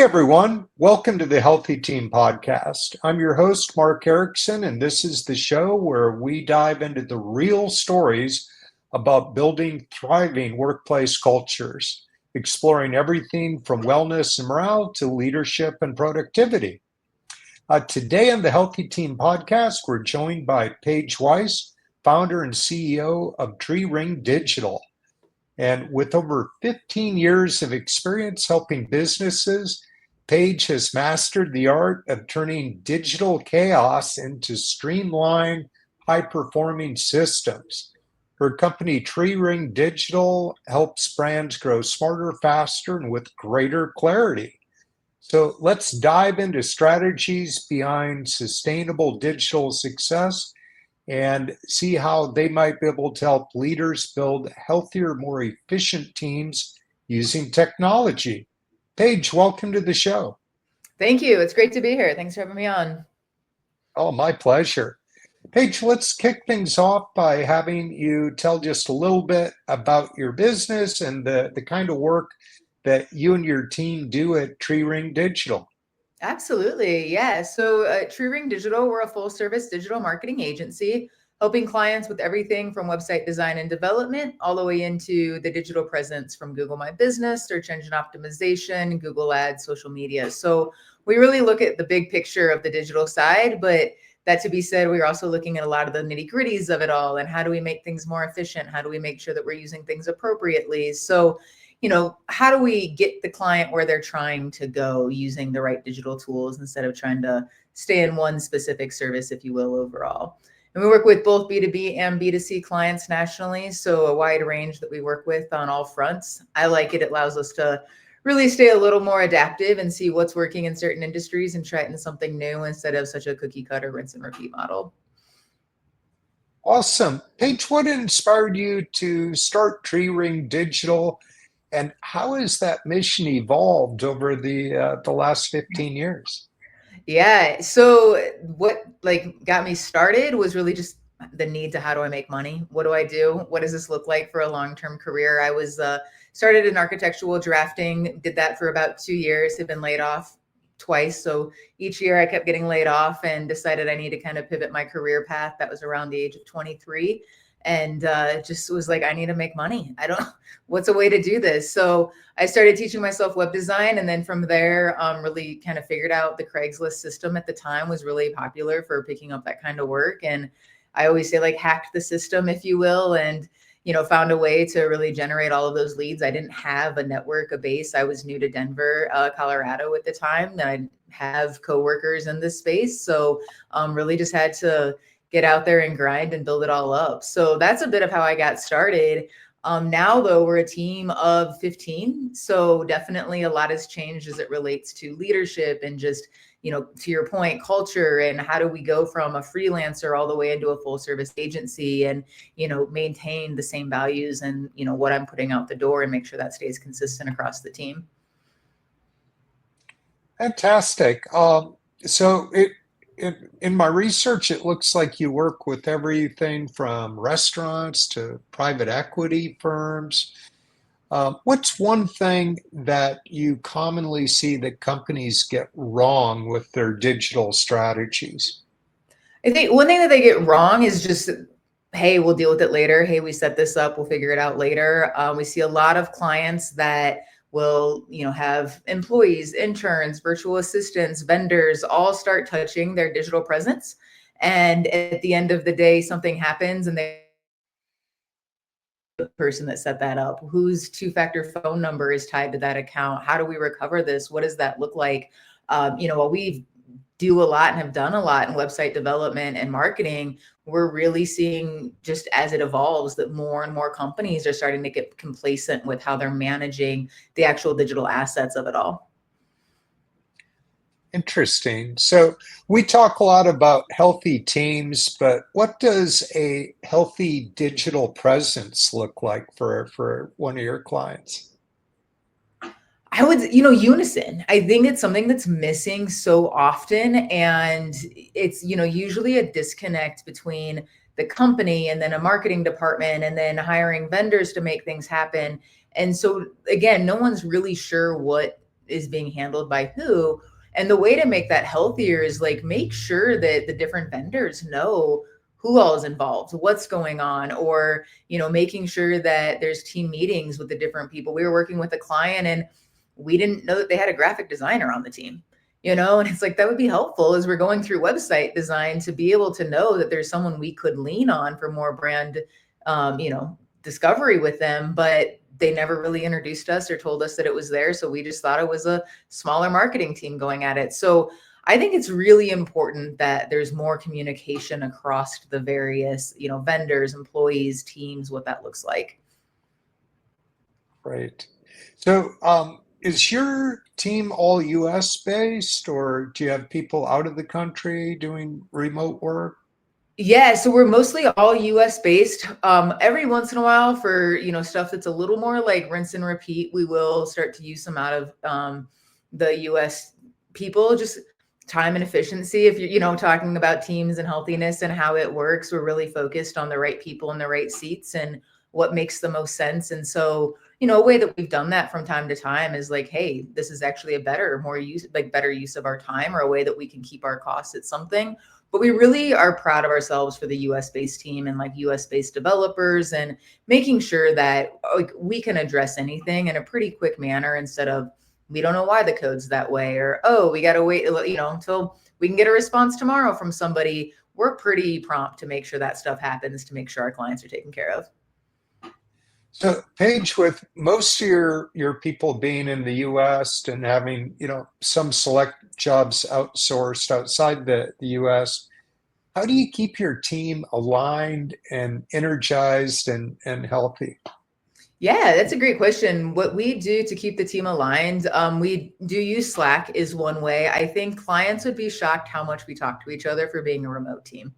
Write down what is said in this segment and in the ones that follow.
Hey everyone, welcome to the Healthy Team Podcast. I'm your host, Mark Erickson, and this is the show where we dive into the real stories about building thriving workplace cultures, exploring everything from wellness and morale to leadership and productivity. Today on the Healthy Team Podcast, we're joined by Paige Wiese, founder and CEO of Tree Ring Digital. And with over 15 years of experience helping businesses, Paige has mastered the art of turning digital chaos into streamlined, high-performing systems. Her company, Tree Ring Digital, helps brands grow smarter, faster, and with greater clarity. So let's dive into strategies behind sustainable digital success and see how they might be able to help leaders build healthier, more efficient teams using technology. Paige, welcome to the show. Thank you. It's great to be here. Thanks for having me on. Oh, my pleasure. Paige, let's kick things off by having you tell just a little bit about your business and the kind of work that you and your team do at Tree Ring Digital. Absolutely. Yeah. So True Ring Digital, we're a full service digital marketing agency, helping clients with everything from website design and development all the way into the digital presence from Google My Business, search engine optimization, Google Ads, social media. So we really look at the big picture of the digital side, but that to be said, we're also looking at a lot of the nitty gritties of it all. And how do we make things more efficient? How do we make sure that we're using things appropriately? So how do we get the client where they're trying to go using the right digital tools instead of trying to stay in one specific service, if you will, overall? And we work with both B2B and B2C clients nationally, so a wide range that we work with on all fronts. I like it. It allows us to really stay a little more adaptive and see what's working in certain industries and try it in something new instead of such a cookie cutter rinse and repeat model. Awesome. Paige, what inspired you to start Tree Ring Digital? And how has that mission evolved over the last 15 years? Yeah. So what got me started was really just the need to how do I make money? What do I do? What does this look like for a long-term career? I was started in architectural drafting, did that for about 2 years, had been laid off twice. So each year I kept getting laid off and decided I need to kind of pivot my career path. That was around the age of 23. And just was like, I need to make money. What's a way to do this? So I started teaching myself web design. And then from there, really kind of figured out the Craigslist system at the time was really popular for picking up that kind of work. And I always say hacked the system, if you will, and, found a way to really generate all of those leads. I didn't have a network, a base. I was new to Denver, Colorado at the time. I didn't have coworkers in this space. So really just had to get out there and grind and build it all up. So that's a bit of how I got started. Now, though, we're a team of 15. So definitely a lot has changed as it relates to leadership and just, to your point, culture, and how do we go from a freelancer all the way into a full service agency and, maintain the same values and, what I'm putting out the door and make sure that stays consistent across the team. Fantastic. In my research, it looks like you work with everything from restaurants to private equity firms. What's one thing that you commonly see that companies get wrong with their digital strategies? I think one thing that they get wrong is just, hey, we'll deal with it later. Hey, we set this up, we'll figure it out later. We see a lot of clients that will, have employees, interns, virtual assistants, vendors all start touching their digital presence. And at the end of the day, something happens and they the person that set that up, whose two-factor phone number is tied to that account. How do we recover this? What does that look like? While we do a lot and have done a lot in website development and marketing, we're really seeing just as it evolves that more and more companies are starting to get complacent with how they're managing the actual digital assets of it all. Interesting. So we talk a lot about healthy teams, but what does a healthy digital presence look like for one of your clients? I would, unison. I think it's something that's missing so often. And it's, usually a disconnect between the company and then a marketing department and then hiring vendors to make things happen. And so again, no one's really sure what is being handled by who. And the way to make that healthier is like make sure that the different vendors know who all is involved, what's going on, or, making sure that there's team meetings with the different people. We were working with a client and we didn't know that they had a graphic designer on the team, and it's like, that would be helpful as we're going through website design to be able to know that there's someone we could lean on for more brand, discovery with them, but they never really introduced us or told us that it was there. So we just thought it was a smaller marketing team going at it. So I think it's really important that there's more communication across the various, vendors, employees, teams, what that looks like. Right. So, is your team all US based, or do you have people out of the country doing remote work? Yeah, so we're mostly all US based. Every once in a while for, stuff that's a little more like rinse and repeat, we will start to use some out of the US people, just time and efficiency. If you're, talking about teams and healthiness and how it works, we're really focused on the right people in the right seats and what makes the most sense. And so, a way that we've done that from time to time is like, hey, this is actually a better use of our time, or a way that we can keep our costs at something. But we really are proud of ourselves for the US based team and like US based developers, and making sure that like we can address anything in a pretty quick manner, instead of, we don't know why the code's that way, or, oh, we got to wait, until we can get a response tomorrow from somebody. We're pretty prompt to make sure that stuff happens, to make sure our clients are taken care of. So, Paige, with most of your people being in the US and having, some select jobs outsourced outside the US, how do you keep your team aligned and energized and healthy? Yeah, that's a great question. What we do to keep the team aligned, we do use Slack is one way. I think clients would be shocked how much we talk to each other for being a remote team.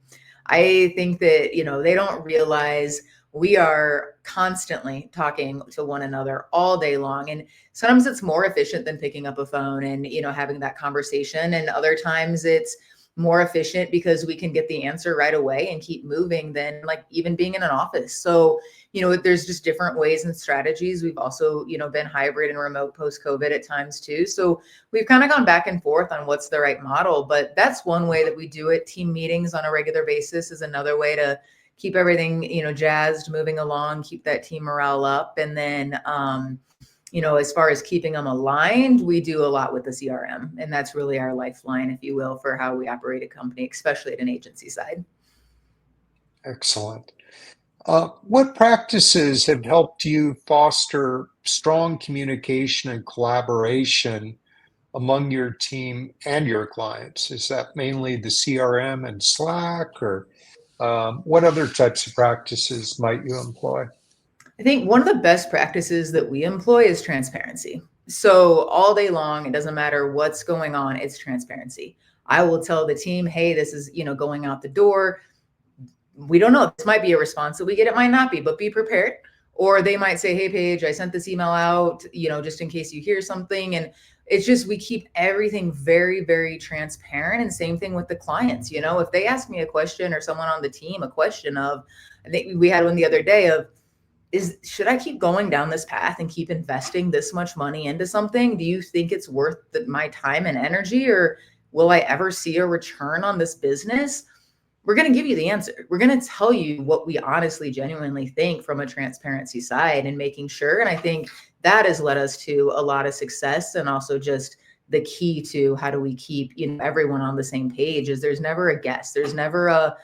I think that, they don't realize we are constantly talking to one another all day long. And sometimes it's more efficient than picking up a phone and, having that conversation. And other times it's more efficient because we can get the answer right away and keep moving than like even being in an office. So, there's just different ways and strategies. We've also, been hybrid and remote post-COVID at times too. So we've kind of gone back and forth on what's the right model, but that's one way that we do it. Team meetings on a regular basis is another way to keep everything, jazzed, moving along, keep that team morale up. And then, as far as keeping them aligned, we do a lot with the CRM, and that's really our lifeline, if you will, for how we operate a company, especially at an agency side. Excellent. What practices have helped you foster strong communication and collaboration among your team and your clients? Is that mainly the CRM and Slack, or what other types of practices might you employ? I think one of the best practices that we employ is transparency. So all day long, it doesn't matter what's going on, it's transparency. I will tell the team, hey, this is, going out the door. We don't know. This might be a response that we get. It might not be, but be prepared. Or they might say, hey, Paige, I sent this email out, just in case you hear something. And it's just, we keep everything very, very transparent. And same thing with the clients. If they ask me a question, or someone on the team a question of, I think we had one the other day of, should I keep going down this path and keep investing this much money into something? Do you think it's worth my time and energy, or will I ever see a return on this business? We're going to give you the answer. We're going to tell you what we honestly, genuinely think from a transparency side, and making sure. And I think that has led us to a lot of success, and also just the key to how do we keep, everyone on the same page. Is there's never a guess. There's never a,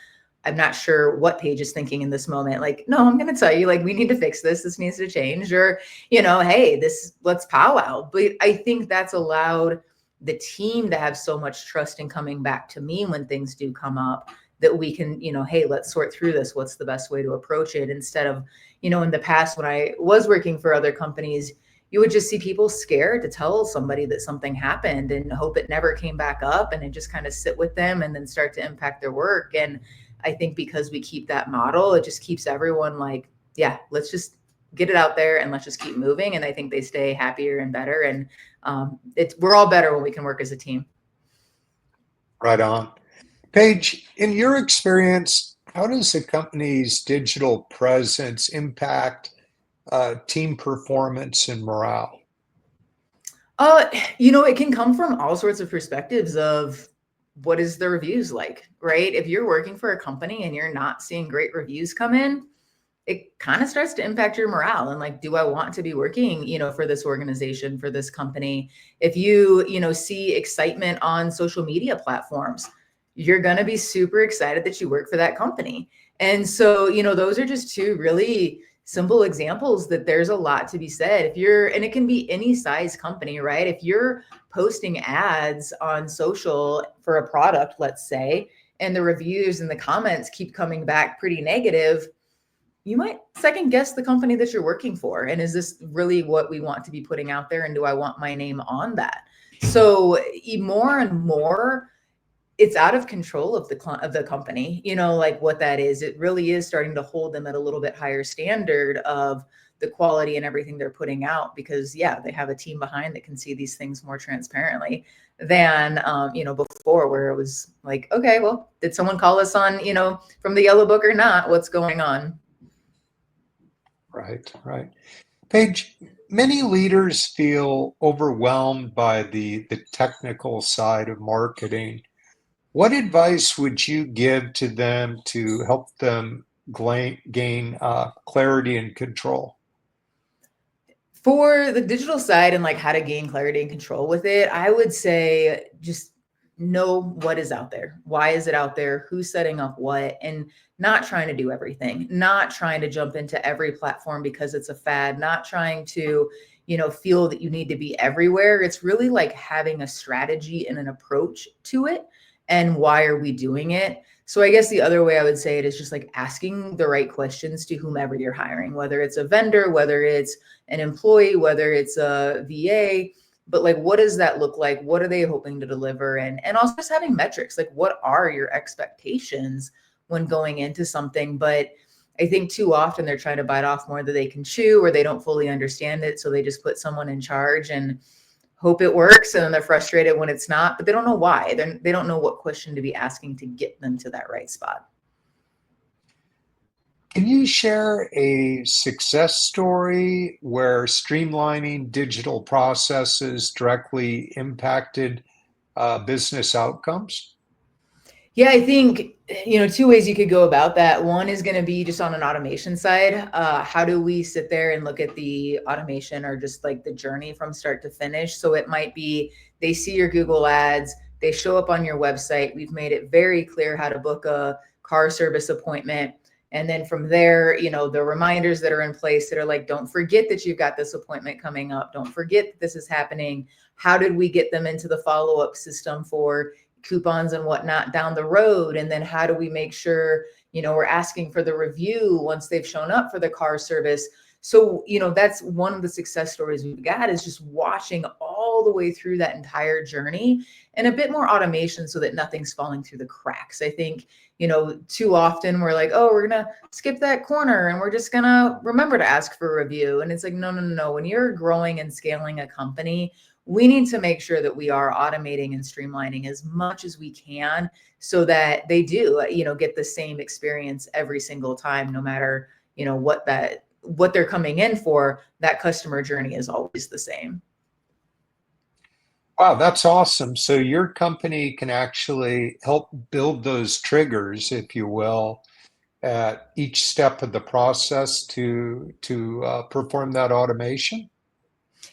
I'm not sure what Paige is thinking in this moment. Like, no, I'm going to tell you, like, we need to fix this. This needs to change, or, hey, let's powwow. But I think that's allowed the team to have so much trust in coming back to me when things do come up, that we can, hey, let's sort through this. What's the best way to approach it? Instead of, in the past, when I was working for other companies, you would just see people scared to tell somebody that something happened and hope it never came back up, and then just kind of sit with them and then start to impact their work. And I think because we keep that model, it just keeps everyone like, yeah, let's just get it out there and let's just keep moving. And I think they stay happier and better. And we're all better when we can work as a team. Right on. Paige, in your experience, how does a company's digital presence impact team performance and morale? Uh, it can come from all sorts of perspectives of what is the reviews like, right? If you're working for a company and you're not seeing great reviews come in, it kind of starts to impact your morale and like, do I want to be working, for this organization, for this company? If you see excitement on social media platforms, you're going to be super excited that you work for that company. And so, those are just two really simple examples that there's a lot to be said. And it can be any size company, right? If you're posting ads on social for a product, let's say, and the reviews and the comments keep coming back pretty negative, you might second guess the company that you're working for. And is this really what we want to be putting out there? And do I want my name on that? So more and more, it's out of control of the company, like what that is. It really is starting to hold them at a little bit higher standard of the quality and everything they're putting out, because they have a team behind that can see these things more transparently than before, where it was like, okay, well, did someone call us on from the yellow book or not? What's going on? Right, right. Paige, many leaders feel overwhelmed by the technical side of marketing. What advice would you give to them to help them gain clarity and control? For the digital side and like how to gain clarity and control with it, I would say just know what is out there. Why is it out there? Who's setting up what? And not trying to do everything, not trying to jump into every platform because it's a fad, not trying to, feel that you need to be everywhere. It's really like having a strategy and an approach to it. And why are we doing it? So I guess the other way I would say it is just like asking the right questions to whomever you're hiring, whether it's a vendor, whether it's an employee, whether it's a VA, but like, what does that look like? What are they hoping to deliver? And also just having metrics, like what are your expectations when going into something? But I think too often they're trying to bite off more than they can chew, or they don't fully understand it. So they just put someone in charge and hope it works. And then they're frustrated when it's not, but they don't know why. They don't know what question to be asking to get them to that right spot. Can you share a success story where streamlining digital processes directly impacted business outcomes? Yeah, I think, two ways you could go about that. One is going to be just on an automation side. How do we sit there and look at the automation or just like the journey from start to finish? So it might be they see your Google ads, they show up on your website. We've made it very clear how to book a car service appointment. And then from there, the reminders that are in place that are like, don't forget that you've got this appointment coming up. Don't forget that this is happening. How did we get them into the follow-up system for coupons and whatnot down the road? And then how do we make sure, we're asking for the review once they've shown up for the car service? So, that's one of the success stories we've got, is just watching all the way through that entire journey and a bit more automation so that nothing's falling through the cracks. I think, too often we're like, oh, we're going to skip that corner and we're just going to remember to ask for a review. And it's like, no, no, no, no. When you're growing and scaling a company, we need to make sure that we are automating and streamlining as much as we can so that they do, get the same experience every single time, no matter, what they're coming in for. That customer journey is always the same. Wow, that's awesome. So your company can actually help build those triggers, if you will, at each step of the process to perform that automation.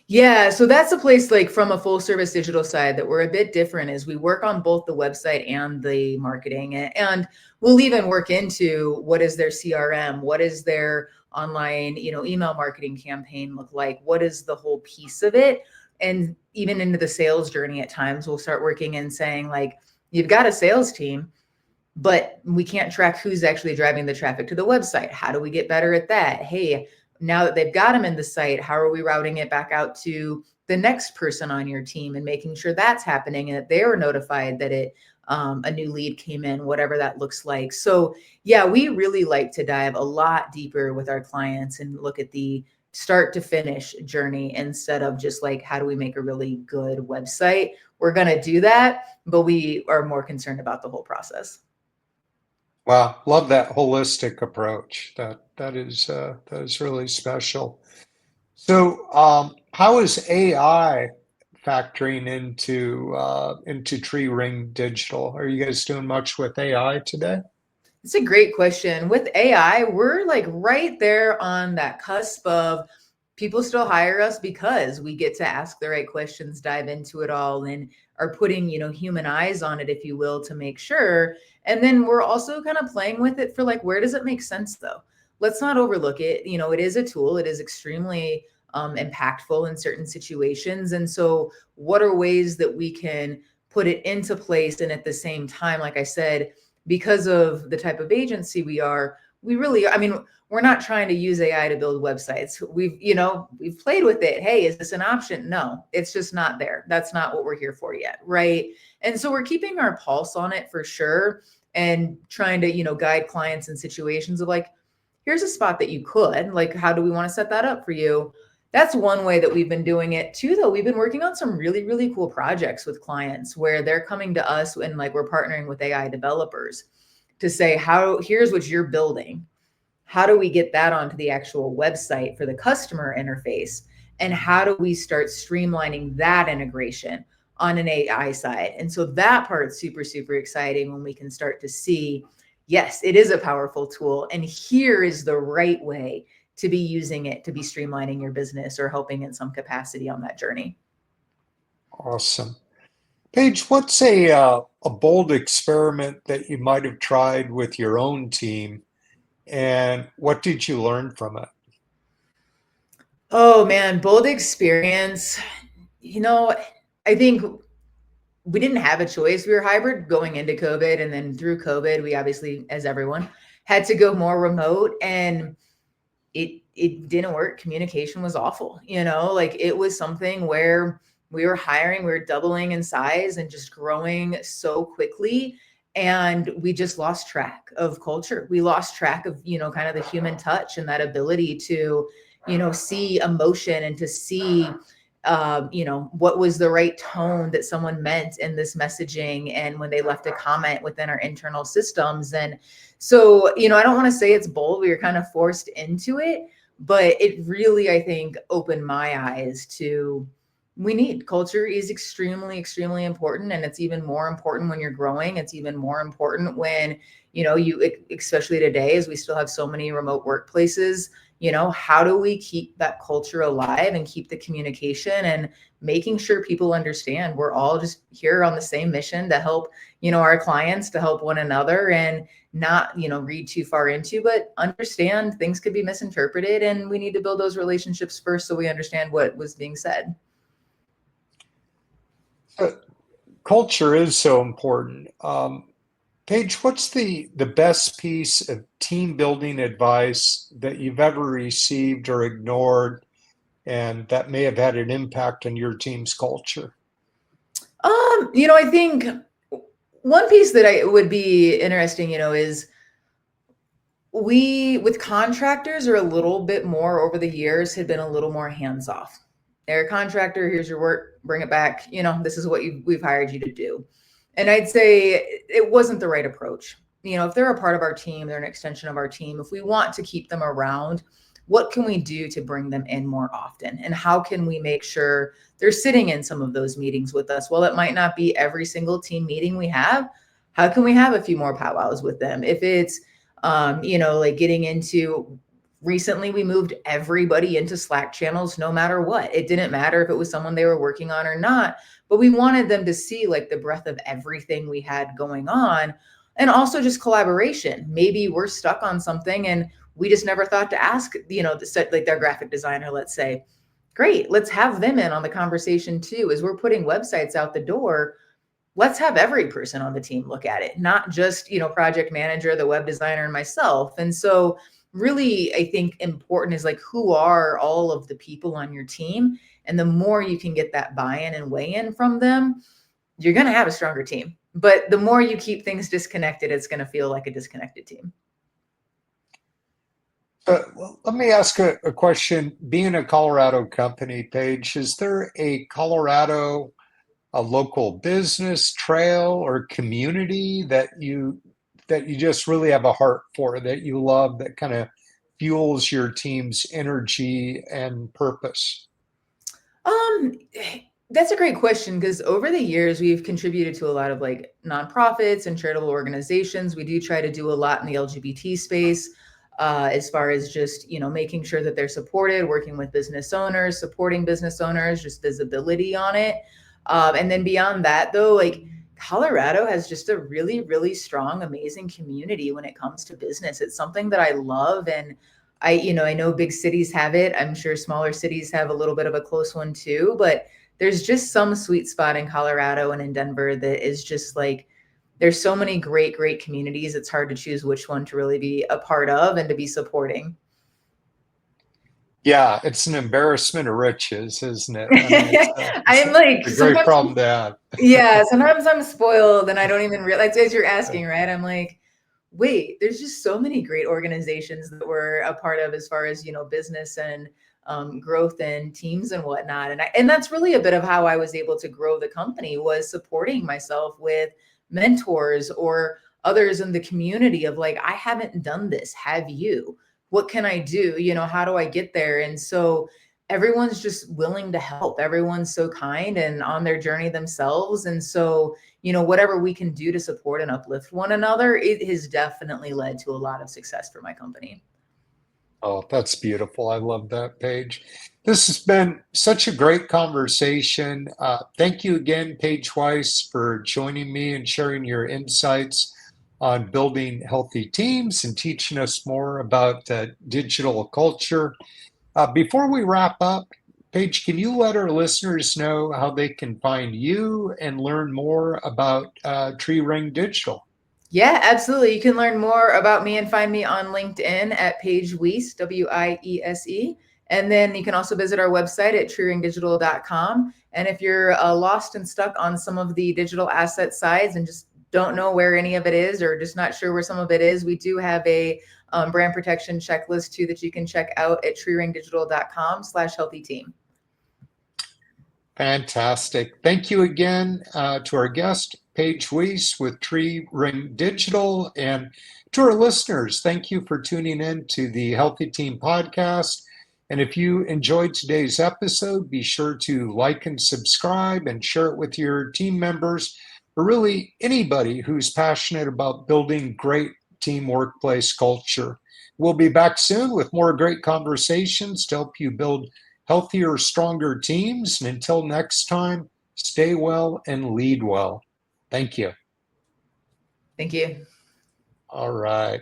Yeah, so that's a place like from a full service digital side that we're a bit different, is we work on both the website and the marketing. And we'll even work into what is their CRM, what is their online, email marketing campaign look like, what is the whole piece of it? And even into the sales journey at times, we'll start working and saying like, you've got a sales team, but we can't track who's actually driving the traffic to the website. How do we get better at that? Hey, now that they've got them in the site, how are we routing it back out to the next person on your team and making sure that's happening and that they were notified that a new lead came in, whatever that looks like. So yeah, we really like to dive a lot deeper with our clients and look at the start to finish journey instead of just like, how do we make a really good website? We're going to do that, but we are more concerned about the whole process. Wow, love that holistic approach. That is really special. So, how is AI factoring into Tree Ring Digital? Are you guys doing much with AI today? It's a great question. With AI, we're like right there on that cusp of people still hire us because we get to ask the right questions, dive into it all, and are putting, human eyes on it, if you will, to make sure. And then we're also kind of playing with it for like, where does it make sense though? Let's not overlook it. It is a tool. It is extremely impactful in certain situations. And so what are ways that we can put it into place? And at the same time, like I said, because of the type of agency we are, we really, we're not trying to use AI to build websites. We've played with it. Hey, is this an option? No, it's just not there. That's not what we're here for yet. Right. And so we're keeping our pulse on it for sure. And trying to, guide clients in situations of like, here's a spot that you could, like, how do we want to set that up for you? That's one way that we've been doing it too, though. We've been working on some really, really cool projects with clients where they're coming to us and like we're partnering with AI developers to say, here's what you're building. How do we get that onto the actual website for the customer interface? And how do we start streamlining that integration on an AI side? And so that part's super, super exciting when we can start to see, yes, it is a powerful tool. And here is the right way to be using it to be streamlining your business or helping in some capacity on that journey. Awesome. Paige, what's a bold experiment that you might have tried with your own team, and what did you learn from it? Oh man, bold experience. I think we didn't have a choice. We were hybrid going into COVID, and then through COVID, we obviously, as everyone, had to go more remote, and it didn't work. Communication was awful. Like it was something where we were hiring, we were doubling in size and just growing so quickly. And we just lost track of culture. We lost track of, kind of the human touch and that ability to, see emotion and to see, what was the right tone that someone meant in this messaging and when they left a comment within our internal systems. And so, I don't want to say it's bold. We were kind of forced into it, but it really, I think, opened my eyes to we need culture is extremely, extremely important. And it's even more important when you're growing. It's even more important when, especially today, as we still have so many remote workplaces, how do we keep that culture alive and keep the communication and making sure people understand we're all just here on the same mission to help, our clients, to help one another, and not, read too far into, but understand things could be misinterpreted, and we need to build those relationships first so we understand what was being said. Culture is so important. Paige, what's the best piece of team building advice that you've ever received or ignored, and that may have had an impact on your team's culture? I think one piece that I would be interesting, is we with contractors are a little bit more over the years had been a little more hands off. They're a contractor, here's your work, bring it back. This is what we've hired you to do. And I'd say it wasn't the right approach. If they're a part of our team, they're an extension of our team. If we want to keep them around, what can we do to bring them in more often? And how can we make sure they're sitting in some of those meetings with us? Well, it might not be every single team meeting we have. How can we have a few more powwows with them? If it's, like getting into recently, we moved everybody into Slack channels, no matter what. It didn't matter if it was someone they were working on or not, but we wanted them to see like the breadth of everything we had going on. And also just collaboration. Maybe we're stuck on something and we just never thought to ask, like their graphic designer, let's say, great, let's have them in on the conversation too. As we're putting websites out the door, let's have every person on the team look at it, not just, project manager, the web designer, and myself. And so really, I think important is like, who are all of the people on your team? And the more you can get that buy-in and weigh-in from them, you're going to have a stronger team. But the more you keep things disconnected, it's going to feel like a disconnected team. Well, let me ask a question. Being a Colorado company, Paige, is there a local business, trail, or community that you just really have a heart for, that you love, that kind of fuels your team's energy and purpose? That's a great question, because over the years we've contributed to a lot of like nonprofits and charitable organizations. We do try to do a lot in the LGBT space, as far as just, making sure that they're supported, working with business owners, supporting business owners, just visibility on it. And then beyond that, though, like Colorado has just a really, really strong, amazing community when it comes to business. It's something that I love, and I know big cities have it. I'm sure smaller cities have a little bit of a close one too, but there's just some sweet spot in Colorado and in Denver that is just like, there's so many great, great communities. It's hard to choose which one to really be a part of and to be supporting. Yeah, it's an embarrassment of riches, isn't it? I mean, I'm like, a great sometimes, problem to have. yeah, sometimes I'm spoiled and I don't even realize, as you're asking, right? I'm like, wait, there's just so many great organizations that we're a part of as far as, business and growth and teams and whatnot. And that's really a bit of how I was able to grow the company, was supporting myself with mentors or others in the community of like, I haven't done this. Have you? What can I do? How do I get there? And so everyone's just willing to help. Everyone's so kind and on their journey themselves. And so, whatever we can do to support and uplift one another, it has definitely led to a lot of success for my company. Oh, that's beautiful. I love that, Paige. This has been such a great conversation. Thank you again, Paige Wiese, for joining me and sharing your insights on building healthy teams and teaching us more about digital culture. Before we wrap up, Paige, can you let our listeners know how they can find you and learn more about Tree Ring Digital? Yeah, absolutely. You can learn more about me and find me on LinkedIn at Paige Wiese, Wiese. And then you can also visit our website at treeringdigital.com. And if you're lost and stuck on some of the digital asset sides and just don't know where any of it is, or just not sure where some of it is, we do have a brand protection checklist too that you can check out at treeringdigital.com/healthy team. Fantastic. Thank you again to our guest, Paige Wiese with Tree Ring Digital. And to our listeners, thank you for tuning in to the Healthy Team podcast. And if you enjoyed today's episode, be sure to like and subscribe and share it with your team members, or really anybody who's passionate about building great team workplace culture. We'll be back soon with more great conversations to help you build healthier, stronger teams. And until next time, stay well and lead well. Thank you. Thank you. All right.